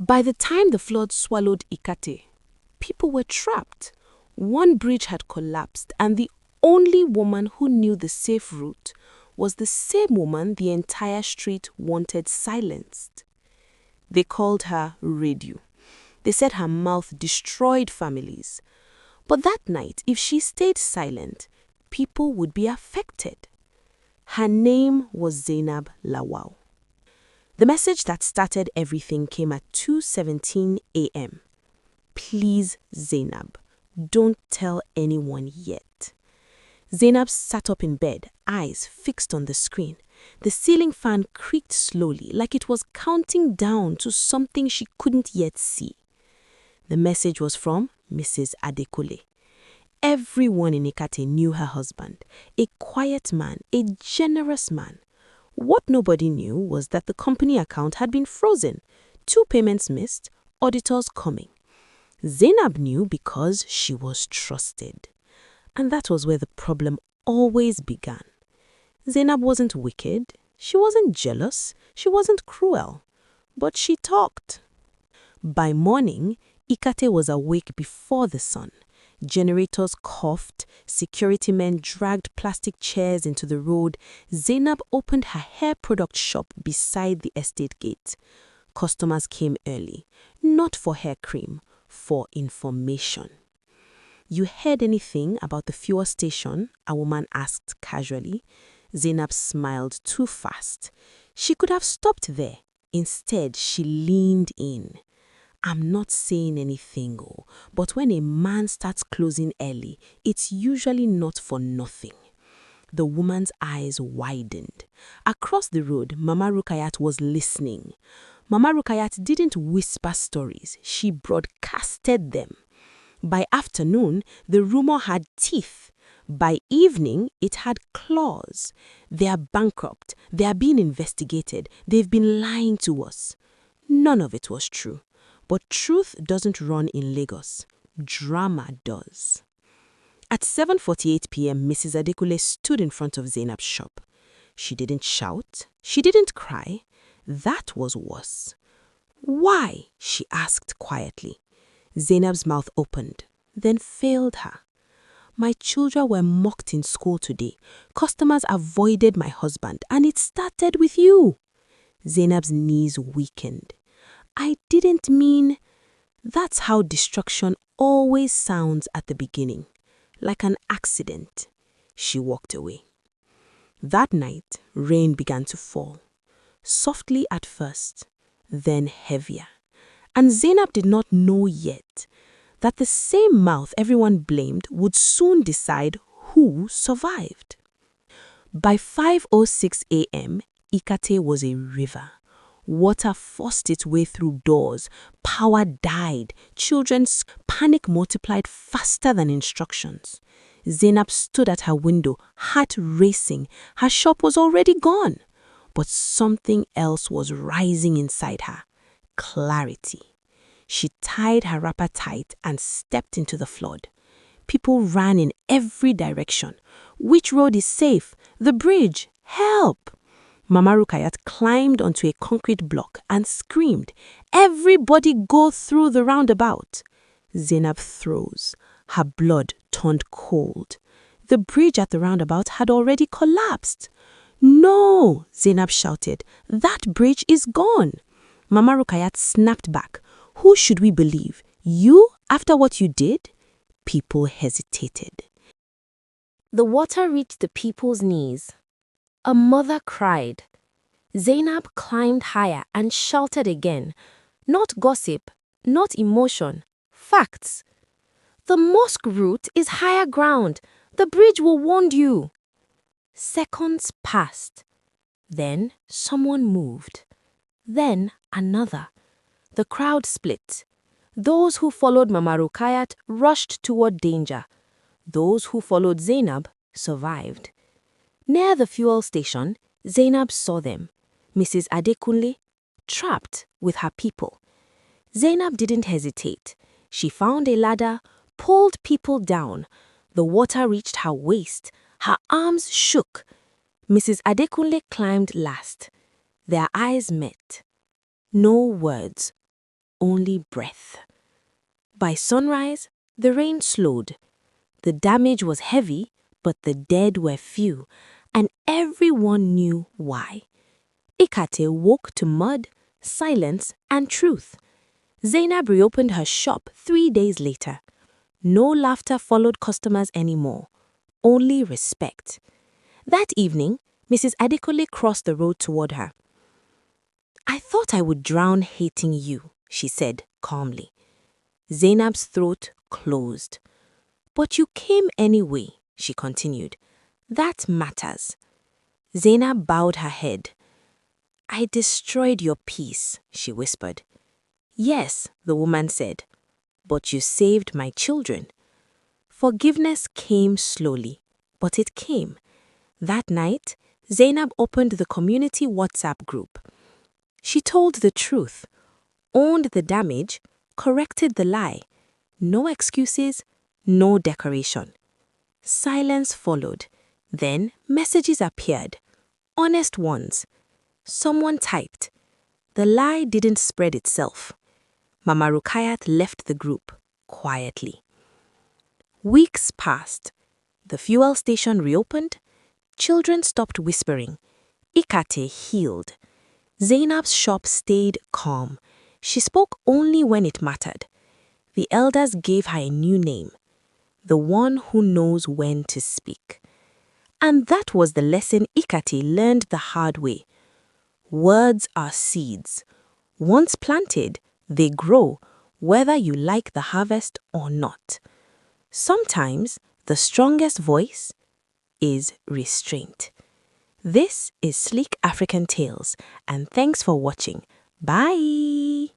By the time the flood swallowed Ikate, people were trapped. One bridge had collapsed, and the only woman who knew the safe route was the same woman the entire street wanted silenced. They called her Radio. They said her mouth destroyed families. But that night, if she stayed silent, people would be affected. Her name was Zainab Lawal. The message that started everything came at 2:17 a.m. Please, Zainab, don't tell anyone yet. Zainab sat up in bed, eyes fixed on the screen. The ceiling fan creaked slowly, like it was counting down to something she couldn't yet see. The message was from Mrs. Adekule. Everyone in Ikate knew her husband, a quiet man, a generous man. What nobody knew was that the company account had been frozen, 2 payments missed, auditors coming. Zainab knew because she was trusted. And that was where the problem always began. Zainab wasn't wicked, she wasn't jealous, she wasn't cruel, but she talked. By morning, Ikate was awake before the sun. Generators coughed, security men dragged plastic chairs into the road. Zainab opened her hair product shop beside the estate gate. Customers came early, not for hair cream, for information. You heard anything about the fuel station? A woman asked casually. Zainab smiled too fast. She could have stopped there. Instead, she leaned in. I'm not saying anything, but when a man starts closing early, it's usually not for nothing. The woman's eyes widened. Across the road, Mama Rukayat was listening. Mama Rukayat didn't whisper stories, she broadcasted them. By afternoon, the rumor had teeth. By evening, it had claws. They are bankrupt, they are being investigated, they've been lying to us. None of it was true. But truth doesn't run in Lagos. Drama does. At 7:48 p.m., Mrs. Adekule stood in front of Zainab's shop. She didn't shout. She didn't cry. That was worse. Why? She asked quietly. Zainab's mouth opened, then failed her. My children were mocked in school today. Customers avoided my husband, and it started with you. Zainab's knees weakened. I didn't mean... That's how destruction always sounds at the beginning, like an accident. She walked away. That night, rain began to fall. Softly at first, then heavier. And Zainab did not know yet that the same mouth everyone blamed would soon decide who survived. By 5:06 a.m., Ikate was a river. Water forced its way through doors. Power died. Children's panic multiplied faster than instructions. Zainab stood at her window, heart racing. Her shop was already gone. But something else was rising inside her. Clarity. She tied her wrapper tight and stepped into the flood. People ran in every direction. Which road is safe? The bridge. Help! Mama Rukayat climbed onto a concrete block and screamed, Everybody go through the roundabout. Zainab froze. Her blood turned cold. The bridge at the roundabout had already collapsed. No, Zainab shouted. That bridge is gone. Mama Rukayat snapped back. Who should we believe? You, after what you did? People hesitated. The water reached the people's knees. A mother cried. Zainab climbed higher and shouted again. Not gossip, not emotion, facts. The mosque route is higher ground. The bridge will warn you. Seconds passed. Then someone moved. Then another. The crowd split. Those who followed Mama Rukayat rushed toward danger. Those who followed Zainab survived. Near the fuel station, Zainab saw them. Mrs. Adekunle, trapped with her people. Zainab didn't hesitate. She found a ladder, pulled people down. The water reached her waist. Her arms shook. Mrs. Adekunle climbed last. Their eyes met. No words, only breath. By sunrise, the rain slowed. The damage was heavy, but the dead were few, and everyone knew why. Ikate woke to mud, silence, and truth. Zainab reopened her shop 3 days later. No laughter followed customers anymore, only respect. That evening, Mrs. Adekole crossed the road toward her. "I thought I would drown hating you," she said calmly. Zainab's throat closed. "But you came anyway," she continued. "That matters." Zainab bowed her head. "I destroyed your peace," she whispered. "Yes," the woman said, "but you saved my children." Forgiveness came slowly, but it came. That night, Zainab opened the community WhatsApp group. She told the truth, owned the damage, corrected the lie. No excuses, no decoration. Silence followed. Then messages appeared. Honest ones. Someone typed. The lie didn't spread itself. Mama Rukayat left the group quietly. Weeks passed. The fuel station reopened. Children stopped whispering. Ikate healed. Zainab's shop stayed calm. She spoke only when it mattered. The elders gave her a new name, the one who knows when to speak. And that was the lesson Ikate learned the hard way. Words are seeds. Once planted, they grow, whether you like the harvest or not. Sometimes the strongest voice is restraint. This is Sleek African Tales, and thanks for watching. Bye!